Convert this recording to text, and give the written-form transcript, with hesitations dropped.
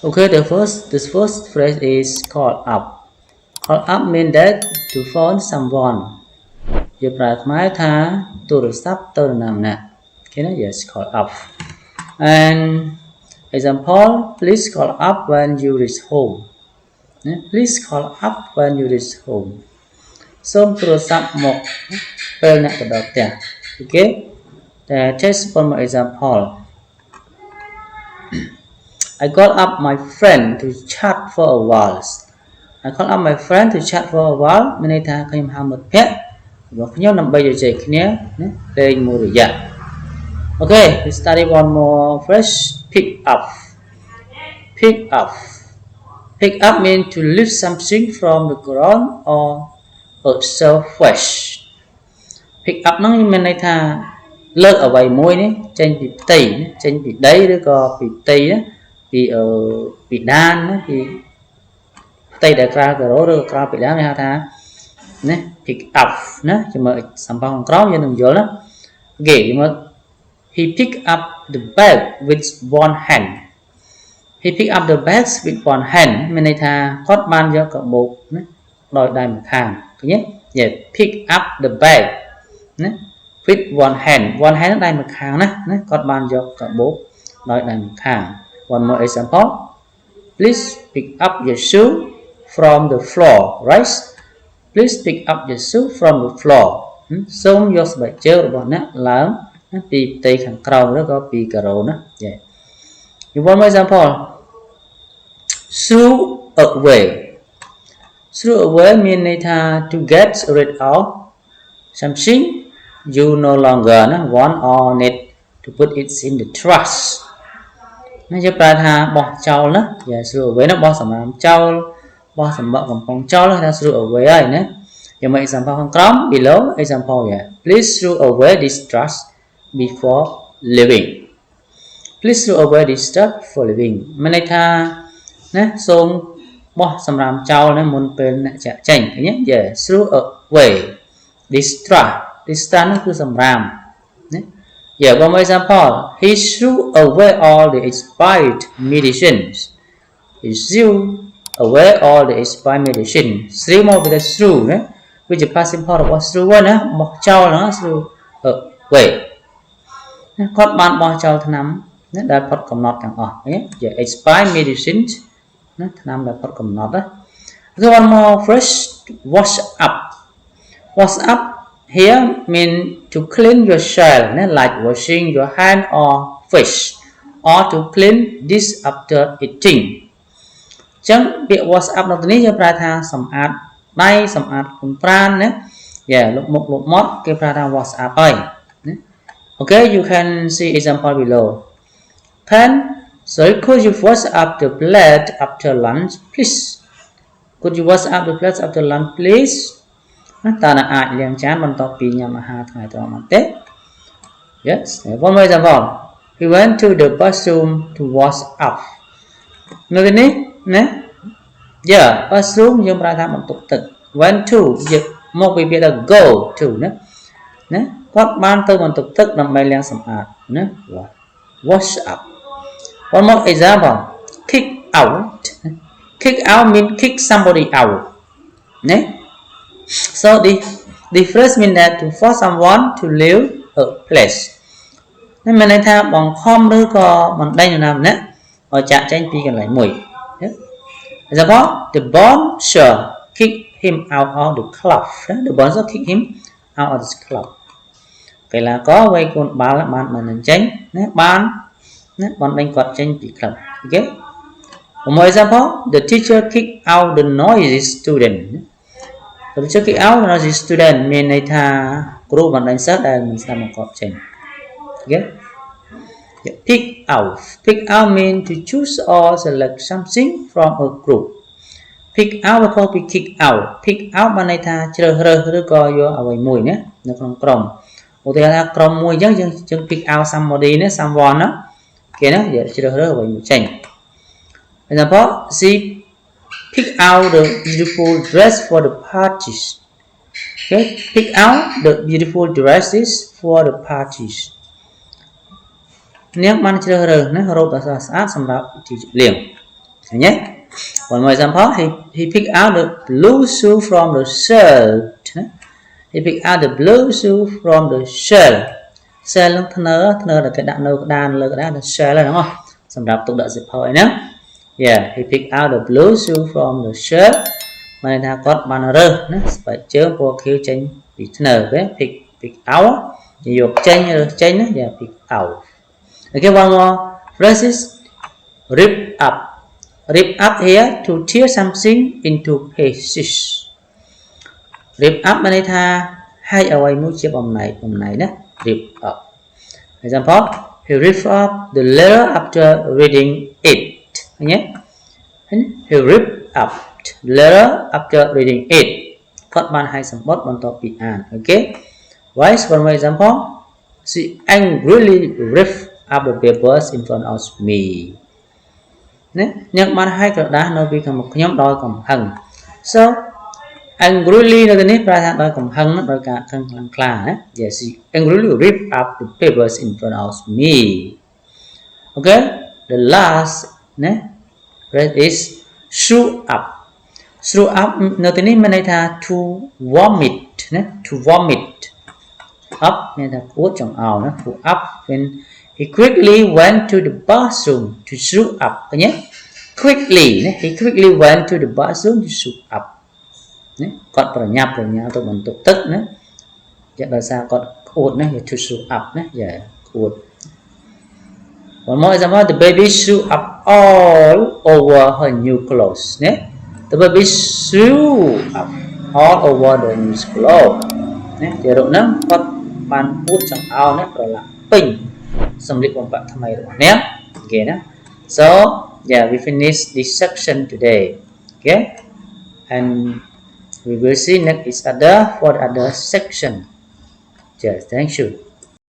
Okay, this first phrase is call up. Call up means that to phone someone. ជាប្រើខ្មែរថាទូរស័ព្ទទៅនរណាម្នាក់ Okay, no? Yes, call up. And example, please call up when you reach home. Please call up when you reach home. សូមទូរស័ព្ទមកពេលអ្នកទៅដល់ផ្ទះ Okay. Just one more example. I call up my friend to chat for a while. I call up my friend to chat for a while មានន័យថាខ្ញុំហៅមិត្តភក្តិរបស់ខ្ញុំដើម្បីជជែកគ្នាណាលេងមួយរយៈ Okay, we study one more phrase. Pick up. Pick up. Pick up means to lift something from the ground or a surface. Pick up ហ្នឹងមានន័យថាលើកអ្វីមួយនេះចេញពីផ្ទៃចេញពីដីឬក៏ពីផ្ទៃណាពីដានណាពីផ្ទៃដែលក្រៅការ៉ូឬក្រៅពីដានគេហៅថាណា pick up ណាជាមួយសម្ភារខាងក្រោមយើងនឹងយល់ណា Okay, he picked up the bag with one hand. He picked up the bags with one hand មានន័យថាគាត់បានយកកាបូបណាដោយដៃម្ខាងឃើញទេ Yeah, pick up the bag ណា with one hand ដៃម្ខាងណាគាត់បានយកកាបូបដោយដៃម្ខាង One more example. Please pick up your shoe from the floor, right? Please pick up your shoe from the floor. សូមយកស្បែកជើងរបស់អ្នកឡើងពីផ្ទៃខាងក្រោមឬក៏ពីការ៉ូណា Yeah. One more example. Throw away. Throw away មានន័យថា to get rid of something you no longer want or need to put it in the trash. នេះជាប្រើថាបោះចោលណា Yeah, throw away ណាបោះសម្រាមចោលបោះសម្បកកំប៉ុងចោលថា throw away ហើយណាយ៉ាងម៉េច example ខាងក្រោម below example Yeah. Please throw away this trash before leaving. Please throw away this stuff before leaving មានន័យថាណាសូមបោះសម្រាមចោលណាមុនពេលអ្នកចាក់ចេញឃើញទេ Yeah, throw away this trash នោះគឺសម្រាមណាYeah, one more example. He threw away all the expired medicines. He threw away all the expired medicines. Threw more with a threw, which is past simple of threw one, bóc chao nó threw away. គាត់បានបោះចោលថ្នាំដែលផុតកំណត់ទាំងអស់ឃើញទេ expired medicines ណាថ្នាំដែលផុតកំណត់ណា So one more phrase. Wash up. Wash up here mean to clean your shell, like washing your hand or face, or to clean this after eating. ចឹងពាក្យ wash up នៅទីនេះយើងប្រើថាសម្អាតដៃសម្អាតខ្លួនប្រាណណា Yeah លុបមុខលុបមាត់គេប្រើថា wash up ហើយណា Okay, you can see example below. Then, sorry, could you wash up the plate after lunch, please? Could you wash up the plate after lunch, please? តើអ្នកអាចលាងចានបន្ទាប់ពីញ៉ាំអាហារថ្ងៃត្រង់បានទេ Yes, one more example. He went to the bathroom to wash up. នៅទីនេះណា Yeah, bathroom យើងប្រើថាបន្ទប់ទឹក went to យកមកពីពាក្យថា go to ណាគាត់បានទៅបន្ទប់ទឹកដើម្បីលាងសម្អាតណា wash up. One more example. Kick out. Kick out means kick somebody out ណា So the phrase means that to force someone to leave a place នេះមានន័យថាបង្ខំឬក៏បណ្ដេញនរណាម្នាក់ឲ្យចាកចេញពីកន្លែងមួយ Example, the bouncer kicked him out of the club. The bouncer kicked him out of the club. កីឡាករវាយកូនបាល់បានមិនចេញណាបានណាបណ្ដេញគាត់ចេញពីក្លឹប Okay. One more example, the teacher kicked out the noisy student. The teacher kicked out the noisy student មានន័យថាគ្រូបណ្ដេញសិស្សដែលមិនស្ដាប់បង្គាប់ចេញ Okay. Pick out. Pick out means to choose or select something from a group. Pick out ឬក៏ kick out. Pick out បានន័យថាជ្រើសរើសឬក៏យកអ្វីមួយណានៅក្នុងក្រុមឧទាហរណ៍ថាក្រុមមួយអញ្ចឹងយើង pick out somebody ណា someone ណាគេណាយកជ្រើសរើសអ្វីមួយចេញ Example, she pick out the beautiful dress for the parties. Okay, pick out the beautiful dresses for the parties. នាងបានជ្រើសរើសណារ៉ូបដ៏ស្រស់ស្អាតសម្រាប់ពិធីជប់លៀង nhé. One more example, he picked out the blue shoe from the shirt. He picked out the blue shoe from the shirt. Shirt là thner là cái đạn nâu cái đàn là cái đàn là shirt là đúng không? Sầm đạp tục đợi dịp hỏi nhé. Yeah, he picked out the blue shoe from the shirt. Mà ta có bàn rơ, phải chớ bộ kêu tranh bị thner với pick out. Dục tranh rồi tranh đó, yeah, pick out. Okay, one more phrases. Rip up. Rip up here to tear something into pieces. Rip up bên đây tha hai ở ngoài mũi chia bầm này đó. Rip up. Example, he ripped up the letter after reading it. Nhé. He ripped up the letter after reading it. Các bạn hãy xem bot bằng topic an. Okay. Right. One more example. She angrily ripped up the papers in front of me. Nhưng bạn hai cái đó nó bị một nhóm đôi cầm hằng. So angrily là cái này ra đôi cầm hằng nó đôi cả cầm khla. Yes, she angrily ripped up the papers in front of me. Okay, the last phrase is shoot up. Shoot up nó cái này mình ta to vomit. To vomit. Up nên ta cuốn trong ảo nó to up when he quickly went to the bathroom to shoot up. Nhé. Quickly, he quickly went to the bathroom to shoot up. Còn phải nhập tôi mình tục tức nữa. Vậy là sao còn cột này to shoot up này, yeah, cột. One more example, the baby shoot up all over her new clothes. The baby shoot up all over the new clothes. Thì độ nó có bàn bút trong ao này rồi là pin. Xong lịch bằng bạn tham này rồi nhé. Okay nhé. So yeah, we finished this section today. Okay, and we will see next each other for the other section. Yes, thank you.